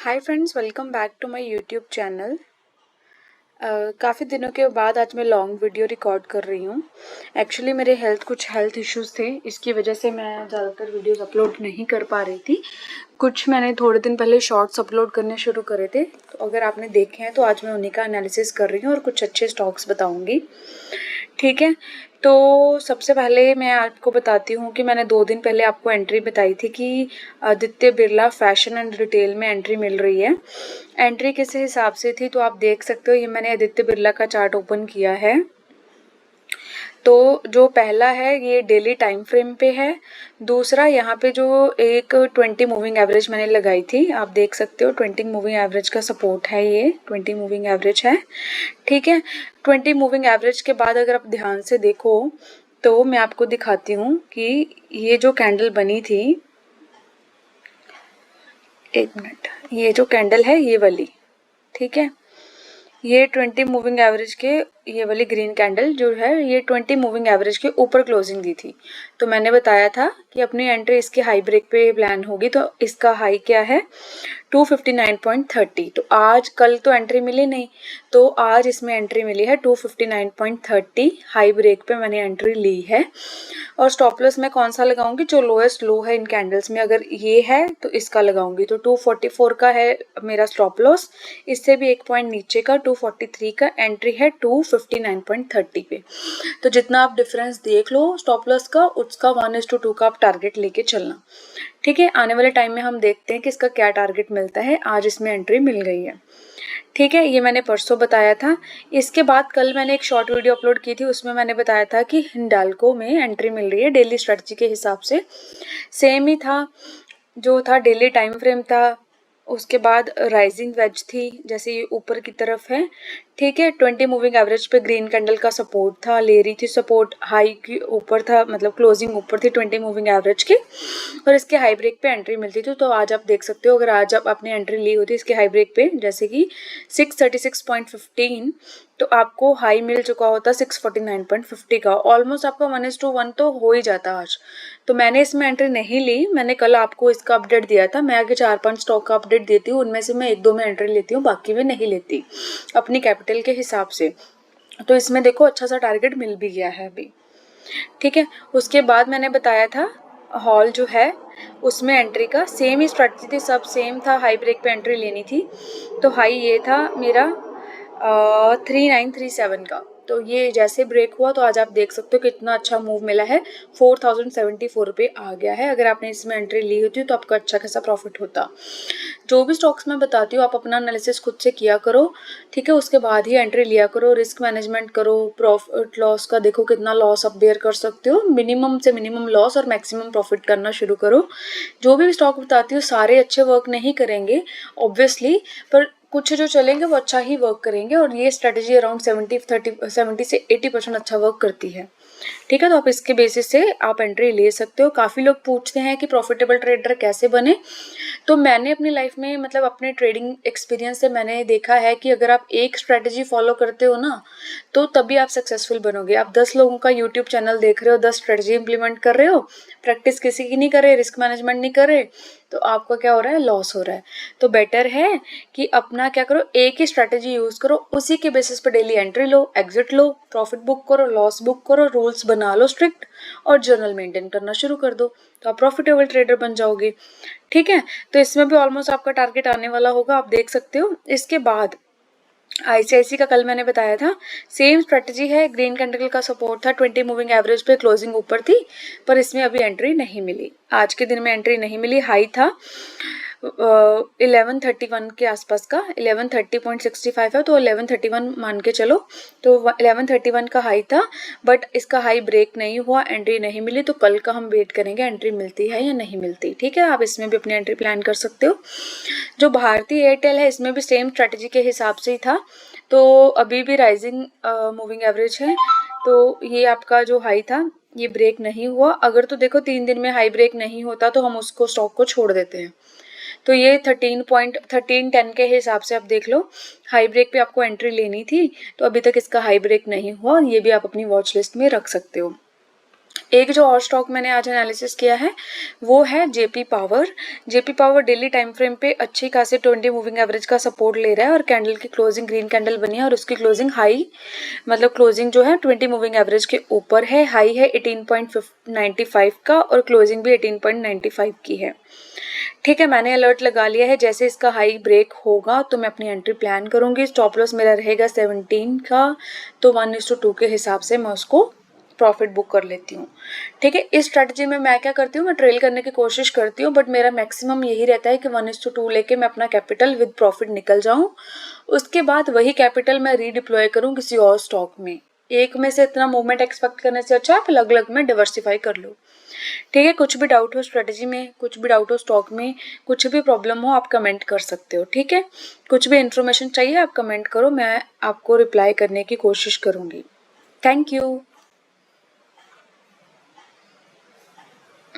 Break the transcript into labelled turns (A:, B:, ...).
A: Hi friends, welcome back to my YouTube channel. काफ़ी दिनों के बाद आज मैं लॉन्ग वीडियो रिकॉर्ड कर रही हूँ। एक्चुअली मेरे कुछ हेल्थ इश्यूज़ थे, इसकी वजह से मैं ज़्यादातर वीडियोस अपलोड नहीं कर पा रही थी। कुछ मैंने थोड़े दिन पहले शॉर्ट्स अपलोड करने शुरू करे थे, तो अगर आपने देखे हैं तो आज मैं उन्हीं का एनालिसिस कर रही हूँ और कुछ अच्छे स्टॉक्स बताऊँगी। ठीक है, तो सबसे पहले मैं आपको बताती हूँ कि मैंने 2 दिन पहले आपको एंट्री बताई थी कि Aditya Birla fashion and retail में एंट्री मिल रही है। एंट्री किस हिसाब से थी तो आप देख सकते हो, ये मैंने आदित्य बिरला का चार्ट ओपन किया है। तो जो पहला है ये डेली टाइम फ्रेम पे है। दूसरा यहाँ पे जो एक 20 मूविंग एवरेज मैंने लगाई थी, आप देख सकते हो 20 मूविंग एवरेज का सपोर्ट है, ये 20 मूविंग एवरेज है। ठीक है, 20 मूविंग एवरेज के बाद अगर आप ध्यान से देखो तो मैं आपको दिखाती हूँ कि ये जो कैंडल बनी थी, एक मिनट, ये जो कैंडल है ये वाली, ठीक है, ये 20 मूविंग एवरेज के, ये वाली ग्रीन कैंडल जो है ये 20 मूविंग एवरेज के ऊपर क्लोजिंग दी थी। तो मैंने बताया था कि अपनी एंट्री इसके हाई ब्रेक पे प्लान होगी। तो इसका हाई क्या है 259.30। तो आज कल तो एंट्री मिली नहीं, तो आज इसमें एंट्री मिली है 259.30। हाई ब्रेक पे मैंने एंट्री ली है। और स्टॉप लॉस मैं कौन सा लगाऊंगी, जो लोएस्ट लो है इन कैंडल्स में, अगर ये है तो इसका लगाऊंगी। तो 244 का है मेरा स्टॉप लॉस, इससे भी एक पॉइंट नीचे का 243 का एंट्री है 259.30 पे। तो जितना आप डिफरेंस देख लो स्टॉप लॉस का, उसका 1:2 का आप टारगेट लेके चलना। ठीक है, आने वाले टाइम में हम देखते हैं कि इसका क्या टारगेट मिलता है। आज इसमें एंट्री मिल गई है। ठीक है, ये मैंने परसों बताया था। इसके बाद कल मैंने एक शॉर्ट वीडियो अपलोड की थी, उसमें मैंने बताया था कि हिंडाल्को में एंट्री मिल रही है डेली स्ट्रेटजी के हिसाब से। सेम ही था, जो था डेली टाइम फ्रेम था, उसके बाद राइजिंग वेज थी, जैसे ये ऊपर की तरफ है। ठीक है, 20 मूविंग एवरेज पे ग्रीन कैंडल का सपोर्ट था, ले रही थी सपोर्ट, हाई की ऊपर था, मतलब क्लोजिंग ऊपर थी 20 मूविंग एवरेज की, और इसके हाई ब्रेक पे एंट्री मिलती थी। तो आज आप देख सकते हो, अगर आज आप अपनी एंट्री ली होती इसके हाई ब्रेक पे, जैसे कि 636.15, तो आपको हाई मिल चुका होता 649.50 का। ऑलमोस्ट आपका 1:1 तो हो ही जाता आज। तो मैंने इसमें एंट्री नहीं ली, मैंने कल आपको इसका अपडेट दिया था। मैं आगे 4-5 स्टॉक का अपडेट देती हूँ, उनमें से मैं 1-2 में एंट्री लेती हूँ, बाकी में नहीं लेती अपनी कैपिटल के हिसाब से। तो इसमें देखो अच्छा सा टारगेट मिल भी गया है अभी। ठीक है, उसके बाद मैंने बताया था हॉल जो है उसमें एंट्री का सेम ही स्ट्रेटजी थी, सब सेम था। हाई ब्रेक पे एंट्री लेनी थी, तो हाई ये था मेरा 3937 का। तो ये जैसे ब्रेक हुआ तो आज आप देख सकते हो कितना अच्छा मूव मिला है, 4074 रुपये आ गया है। अगर आपने इसमें एंट्री ली होती तो आपका अच्छा खासा प्रॉफिट होता। जो भी स्टॉक्स मैं बताती हूँ आप अपना एनालिसिस खुद से किया करो, ठीक है, उसके बाद ही एंट्री लिया करो, रिस्क मैनेजमेंट करो, प्रॉफिट लॉस का देखो कितना लॉस आप बेयर कर सकते हो, मिनिमम से मिनिमम लॉस और मैक्सिमम प्रॉफिट करना शुरू करो। जो भी स्टॉक बताती हूँ सारे अच्छे वर्क नहीं करेंगे ऑब्वियसली, पर कुछ जो चलेंगे वो अच्छा ही वर्क करेंगे, और ये स्ट्रेटेजी अराउंड 70 से 80% अच्छा वर्क करती है। ठीक है, तो आप इसके बेसिस से आप एंट्री ले सकते हो। काफ़ी लोग पूछते हैं कि प्रॉफिटेबल ट्रेडर कैसे बने, तो मैंने अपनी लाइफ में, मतलब अपने ट्रेडिंग एक्सपीरियंस से मैंने देखा है कि अगर आप एक स्ट्रेटजी फॉलो करते हो ना, तो तभी आप सक्सेसफुल बनोगे। आप 10 लोगों का यूट्यूब चैनल देख रहे हो, 10 स्ट्रेटजी इंप्लीमेंट कर रहे हो, प्रैक्टिस किसी की नहीं कर रहे, रिस्क मैनेजमेंट नहीं कर रहे, तो आपका क्या हो रहा है, लॉस हो रहा है। तो बेटर है कि अपना क्या करो, एक ही स्ट्रेटजी यूज करो, उसी के बेसिस पे डेली एंट्री लो, एग्जिट लो, प्रॉफिट बुक करो, लॉस बुक करो, रूल्स बना लो स्ट्रिक्ट, और जर्नल मेंटेन करना शुरू कर दो, तो आप प्रॉफिटेबल ट्रेडर बन जाओगे। ठीक है, तो इसमें भी ऑलमोस्ट आपका टारगेट आने वाला होगा, आप देख सकते हो। इसके बाद आईसीआईसी का कल मैंने बताया था, सेम स्ट्रेटजी है, ग्रीन कैंडल का सपोर्ट था 20 मूविंग एवरेज पे, क्लोजिंग ऊपर थी, पर इसमें अभी एंट्री नहीं मिली, आज के दिन में एंट्री नहीं मिली। हाई था 1131 के आसपास का, 1130.65 है, तो 1131 मान के चलो, तो 1131 का हाई था, बट इसका हाई ब्रेक नहीं हुआ, एंट्री नहीं मिली। तो कल का हम वेट करेंगे एंट्री मिलती है या नहीं मिलती। ठीक है, आप इसमें भी अपनी एंट्री प्लान कर सकते हो। जो भारती एयरटेल है इसमें भी सेम स्ट्रेटजी के हिसाब से ही था, तो अभी भी राइजिंग मूविंग एवरेज है, तो ये आपका जो हाई था ये ब्रेक नहीं हुआ। अगर तो देखो 3 दिन में हाई ब्रेक नहीं होता तो हम उसको स्टॉक को छोड़ देते हैं। तो ये 13.10 के हिसाब से आप देख लो, हाई ब्रेक पे आपको एंट्री लेनी थी, तो अभी तक इसका हाई ब्रेक नहीं हुआ, ये भी आप अपनी वॉच लिस्ट में रख सकते हो। एक जो और स्टॉक मैंने आज एनालिसिस किया है वो है JP power. JP power daily time frame पे अच्छी खासी 20 मूविंग एवरेज का सपोर्ट ले रहा है और कैंडल की क्लोजिंग ग्रीन कैंडल बनी है और उसकी क्लोजिंग हाई मतलब क्लोजिंग जो है 20 मूविंग एवरेज के ऊपर है। हाई है 18.95 का और क्लोजिंग भी 18.95 की है। ठीक है, मैंने अलर्ट लगा लिया है, जैसे इसका हाई ब्रेक होगा तो मैं अपनी एंट्री प्लान करूंगी। स्टॉप लॉस मेरा रहेगा 17 का, तो 1:2 के हिसाब से मैं उसको प्रॉफिट बुक कर लेती हूँ। ठीक है, इस स्ट्रेटजी में मैं क्या करती हूँ, मैं ट्रेल करने की कोशिश करती हूँ, बट मेरा मैक्सिमम यही रहता है कि 1:2 लेके मैं अपना कैपिटल विद प्रॉफिट निकल जाऊँ। उसके बाद वही कैपिटल मैं रीडिप्लॉय करूँ किसी और स्टॉक में। एक में से इतना मूवमेंट एक्सपेक्ट करने से अच्छा आप अलग अलग में डिवर्सिफाई कर लो। ठीक है, कुछ भी डाउट हो स्ट्रेटजी में, कुछ भी डाउट हो स्टॉक में, कुछ भी प्रॉब्लम हो आप कमेंट कर सकते हो। ठीक है, कुछ भी इन्फॉर्मेशन चाहिए आप कमेंट करो, मैं आपको रिप्लाई करने की कोशिश करूँगी। Thank you.